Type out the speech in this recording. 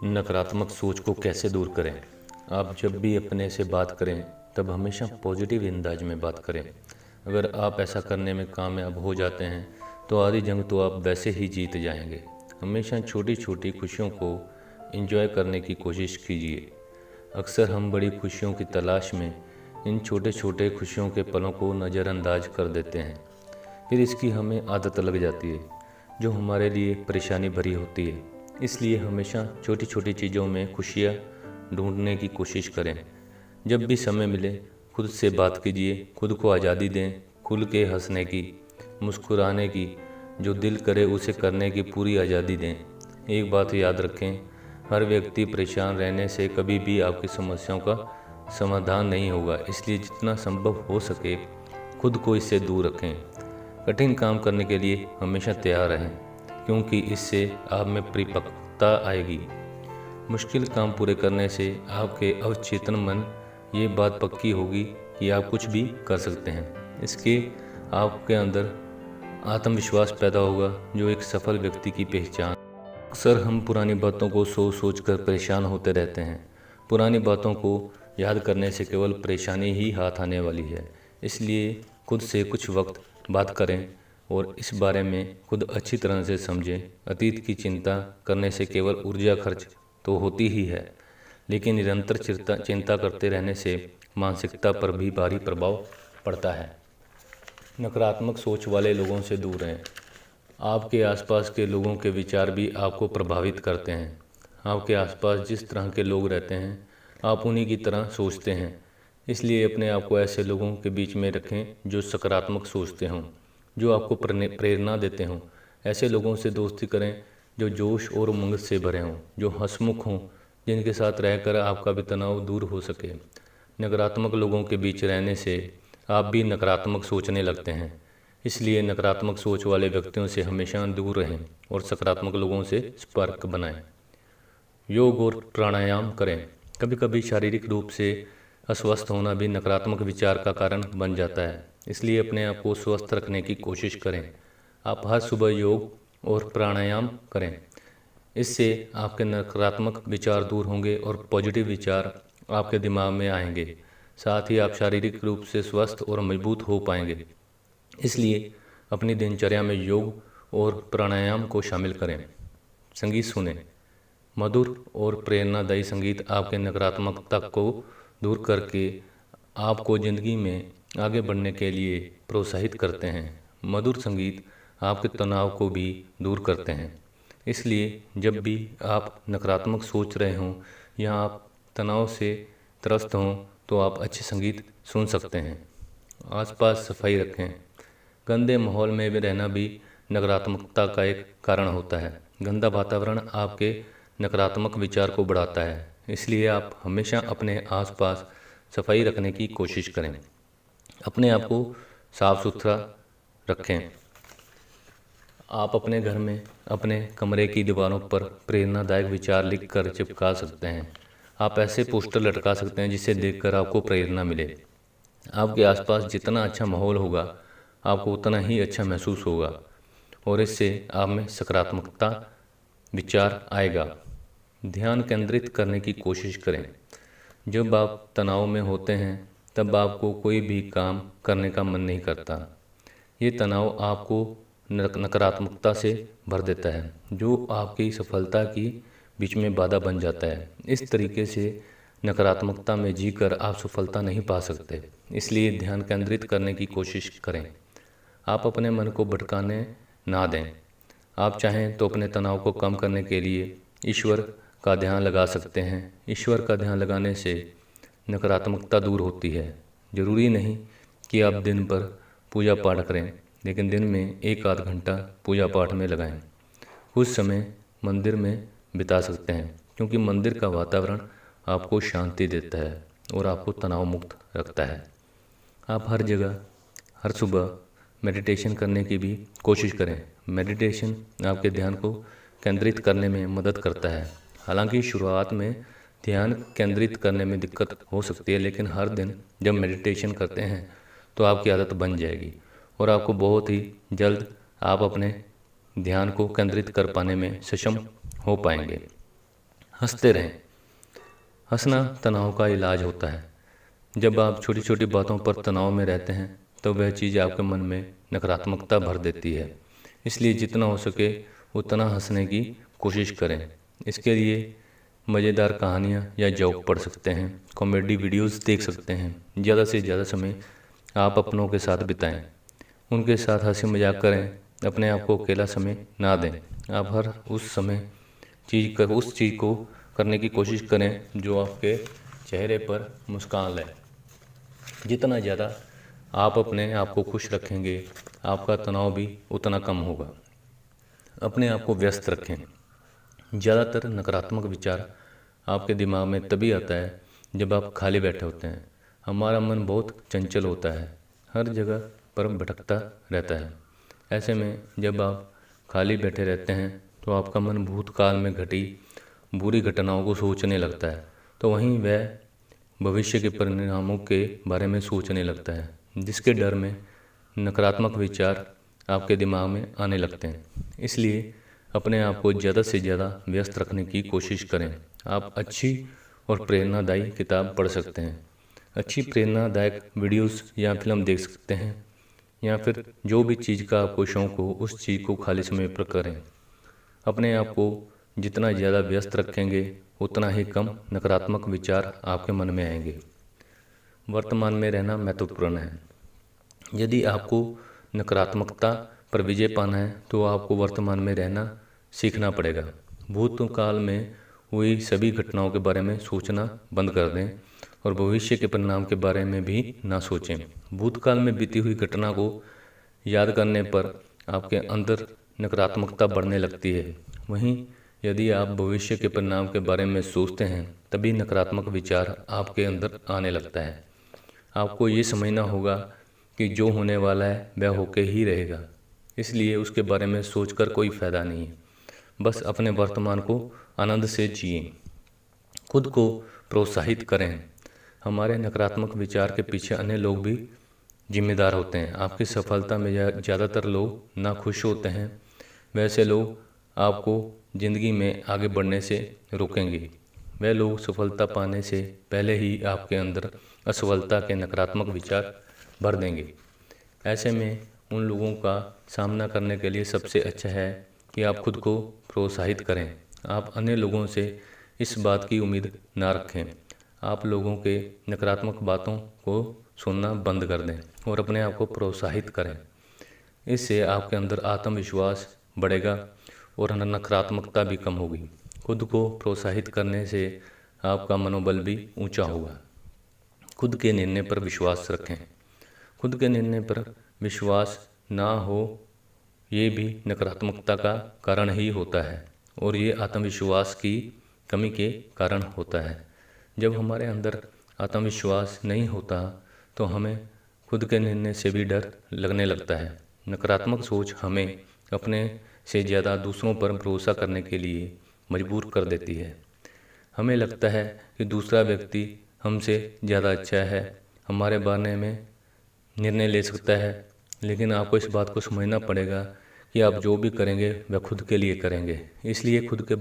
नकारात्मक सोच को कैसे दूर करें। आप जब भी अपने से बात करें तब हमेशा पॉजिटिव अंदाज में बात करें। अगर आप ऐसा करने में कामयाब हो जाते हैं तो आधी जंग तो आप वैसे ही जीत जाएंगे। हमेशा छोटी छोटी खुशियों को एंजॉय करने की कोशिश कीजिए। अक्सर हम बड़ी खुशियों की तलाश में इन छोटे छोटे खुशियों के पलों को नज़रअंदाज कर देते हैं। फिर इसकी हमें आदत लग जाती है जो हमारे लिए परेशानी भरी होती है। इसलिए हमेशा छोटी छोटी चीज़ों में खुशियाँ ढूंढने की कोशिश करें। जब भी समय मिले खुद से बात कीजिए, खुद को आज़ादी दें, खुल के हंसने की, मुस्कुराने की, जो दिल करे उसे करने की पूरी आज़ादी दें। एक बात याद रखें, हर व्यक्ति परेशान रहने से कभी भी आपकी समस्याओं का समाधान नहीं होगा। इसलिए जितना संभव हो सके खुद को इससे दूर रखें। कठिन काम करने के लिए हमेशा तैयार रहें क्योंकि इससे आप में परिपक्वता आएगी। मुश्किल काम पूरे करने से आपके अवचेतन मन ये बात पक्की होगी कि आप कुछ भी कर सकते हैं। इसके आपके अंदर आत्मविश्वास पैदा होगा जो एक सफल व्यक्ति की पहचान। अक्सर हम पुरानी बातों को सोच कर परेशान होते रहते हैं। पुरानी बातों को याद करने से केवल परेशानी ही हाथ आने वाली है। इसलिए खुद से कुछ वक्त बात करें और इस बारे में खुद अच्छी तरह से समझें। अतीत की चिंता करने से केवल ऊर्जा खर्च तो होती ही है, लेकिन निरंतर चिंता करते रहने से मानसिकता पर भी भारी प्रभाव पड़ता है। नकारात्मक सोच वाले लोगों से दूर रहें। आपके आसपास के लोगों के विचार भी आपको प्रभावित करते हैं। आपके आसपास जिस तरह के लोग रहते हैं आप उन्हीं की तरह सोचते हैं। इसलिए अपने आप को ऐसे लोगों के बीच में रखें जो सकारात्मक सोचते हों, जो आपको प्रेरणा देते हों। ऐसे लोगों से दोस्ती करें जो जोश और उमंग से भरे हों, जो हंसमुख हों, जिनके साथ रहकर आपका भी तनाव दूर हो सके। नकारात्मक लोगों के बीच रहने से आप भी नकारात्मक सोचने लगते हैं। इसलिए नकारात्मक सोच वाले व्यक्तियों से हमेशा दूर रहें और सकारात्मक लोगों से संपर्क बनाएं। योग और प्राणायाम करें। कभी कभी शारीरिक रूप से अस्वस्थ होना भी नकारात्मक विचार का कारण बन जाता है। इसलिए अपने आप को स्वस्थ रखने की कोशिश करें। आप हर सुबह योग और प्राणायाम करें। इससे आपके नकारात्मक विचार दूर होंगे और पॉजिटिव विचार आपके दिमाग में आएंगे। साथ ही आप शारीरिक रूप से स्वस्थ और मजबूत हो पाएंगे। इसलिए अपनी दिनचर्या में योग और प्राणायाम को शामिल करें। संगीत सुनें। मधुर और प्रेरणादायी संगीत आपके नकारात्मकता को दूर करके आपको ज़िंदगी में आगे बढ़ने के लिए प्रोत्साहित करते हैं। मधुर संगीत आपके तनाव को भी दूर करते हैं। इसलिए जब भी आप नकारात्मक सोच रहे हों या आप तनाव से त्रस्त हों तो आप अच्छे संगीत सुन सकते हैं। आसपास सफाई रखें। गंदे माहौल में भी रहना भी नकारात्मकता का एक कारण होता है। गंदा वातावरण आपके नकारात्मक विचार को बढ़ाता है। इसलिए आप हमेशा अपने आसपास सफाई रखने की कोशिश करें। अपने आप को साफ सुथरा रखें। आप अपने घर में अपने कमरे की दीवारों पर प्रेरणादायक विचार लिखकर चिपका सकते हैं। आप ऐसे पोस्टर लटका सकते हैं जिसे देखकर आपको प्रेरणा मिले। आपके आसपास जितना अच्छा माहौल होगा आपको उतना ही अच्छा महसूस होगा और इससे आप में सकारात्मकता विचार आएगा। ध्यान केंद्रित करने की कोशिश करें। जब आप तनाव में होते हैं तब आपको कोई भी काम करने का मन नहीं करता। ये तनाव आपको नकारात्मकता से भर देता है जो आपकी सफलता की बीच में बाधा बन जाता है। इस तरीके से नकारात्मकता में जीकर आप सफलता नहीं पा सकते। इसलिए ध्यान केंद्रित करने की कोशिश करें। आप अपने मन को भटकाने ना दें। आप चाहें तो अपने तनाव को कम करने के लिए ईश्वर का ध्यान लगा सकते हैं। ईश्वर का ध्यान लगाने से नकारात्मकता दूर होती है। ज़रूरी नहीं कि आप दिन भर पूजा पाठ करें, लेकिन दिन में 1 आध घंटा पूजा पाठ में लगाएं। कुछ समय मंदिर में बिता सकते हैं क्योंकि मंदिर का वातावरण आपको शांति देता है और आपको तनाव मुक्त रखता है। आप हर जगह हर सुबह मेडिटेशन करने की भी कोशिश करें। मेडिटेशन आपके ध्यान को केंद्रित करने में मदद करता है। हालांकि शुरुआत में ध्यान केंद्रित करने में दिक्कत हो सकती है, लेकिन हर दिन जब मेडिटेशन करते हैं तो आपकी आदत बन जाएगी और आपको बहुत ही जल्द आप अपने ध्यान को केंद्रित कर पाने में सक्षम हो पाएंगे। हंसते रहें। हंसना तनाव का इलाज होता है। जब आप छोटी छोटी बातों पर तनाव में रहते हैं तो वह चीज़ आपके मन में नकारात्मकता भर देती है। इसलिए जितना हो सके उतना हंसने की कोशिश करें। इसके लिए मज़ेदार कहानियाँ या जोक पढ़ सकते हैं, कॉमेडी वीडियोस देख सकते हैं। ज़्यादा से ज़्यादा समय आप अपनों के साथ बिताएं, उनके साथ हंसी मजाक करें। अपने आप को अकेला समय ना दें। आप हर उस चीज़ को करने की कोशिश करें जो आपके चेहरे पर मुस्कान लाए। जितना ज़्यादा आप अपने आप को खुश रखेंगे, आपका तनाव भी उतना कम होगा। अपने आप को व्यस्त रखें। ज़्यादातर नकारात्मक विचार आपके दिमाग में तभी आता है जब आप खाली बैठे होते हैं। हमारा मन बहुत चंचल होता है, हर जगह पर भटकता रहता है। ऐसे में जब आप खाली बैठे रहते हैं तो आपका मन भूतकाल में घटी बुरी घटनाओं को सोचने लगता है, तो वहीं वह भविष्य के परिणामों के बारे में सोचने लगता है, जिसके डर में नकारात्मक विचार आपके दिमाग में आने लगते हैं। इसलिए अपने आप को ज़्यादा से ज़्यादा व्यस्त रखने की कोशिश करें। आप अच्छी और प्रेरणादायी किताब पढ़ सकते हैं, अच्छी प्रेरणादायक वीडियोस या फिल्म देख सकते हैं, या फिर जो भी चीज़ का आपको शौक़ हो उस चीज़ को खाली समय पर करें। अपने आप को जितना ज़्यादा व्यस्त रखेंगे उतना ही कम नकारात्मक विचार आपके मन में आएंगे। वर्तमान में रहना महत्वपूर्ण है। यदि आपको नकारात्मकता पर विजय पाना है तो आपको वर्तमान में रहना सीखना पड़ेगा। भूतकाल में हुई सभी घटनाओं के बारे में सोचना बंद कर दें और भविष्य के परिणाम के बारे में भी ना सोचें। भूतकाल में बीती हुई घटना को याद करने पर आपके अंदर नकारात्मकता बढ़ने लगती है। वहीं यदि आप भविष्य के परिणाम के बारे में सोचते हैं तभी नकारात्मक विचार आपके अंदर आने लगता है। आपको ये समझना होगा कि जो होने वाला है वह होके ही रहेगा, इसलिए उसके बारे में सोचकर कोई फ़ायदा नहीं है। बस अपने वर्तमान को आनंद से जिएं। खुद को प्रोत्साहित करें। हमारे नकारात्मक विचार के पीछे अन्य लोग भी जिम्मेदार होते हैं। आपकी सफलता में ज़्यादातर लोग ना खुश होते हैं, वैसे लोग आपको ज़िंदगी में आगे बढ़ने से रोकेंगे। वह लोग सफलता पाने से पहले ही आपके अंदर असफलता के नकारात्मक विचार भर देंगे। ऐसे में उन लोगों का सामना करने के लिए सबसे अच्छा है कि आप खुद को प्रोत्साहित करें। आप अन्य लोगों से इस बात की उम्मीद ना रखें। आप लोगों के नकारात्मक बातों को सुनना बंद कर दें और अपने आप को प्रोत्साहित करें। इससे आपके अंदर आत्मविश्वास बढ़ेगा और नकारात्मकता भी कम होगी। खुद को प्रोत्साहित करने से आपका मनोबल भी ऊंचा होगा। खुद के निर्णय पर विश्वास रखें। खुद के निर्णय पर विश्वास ना हो ये भी नकारात्मकता का कारण ही होता है और ये आत्मविश्वास की कमी के कारण होता है। जब हमारे अंदर आत्मविश्वास नहीं होता तो हमें खुद के निर्णय से भी डर लगने लगता है। नकारात्मक सोच हमें अपने से ज़्यादा दूसरों पर भरोसा करने के लिए मजबूर कर देती है। हमें लगता है कि दूसरा व्यक्ति हमसे ज़्यादा अच्छा है, हमारे बारे में निर्णय ले सकता है, लेकिन आपको इस बात को समझना पड़ेगा कि आप जो भी करेंगे वह खुद के लिए करेंगे। इसलिए खुद के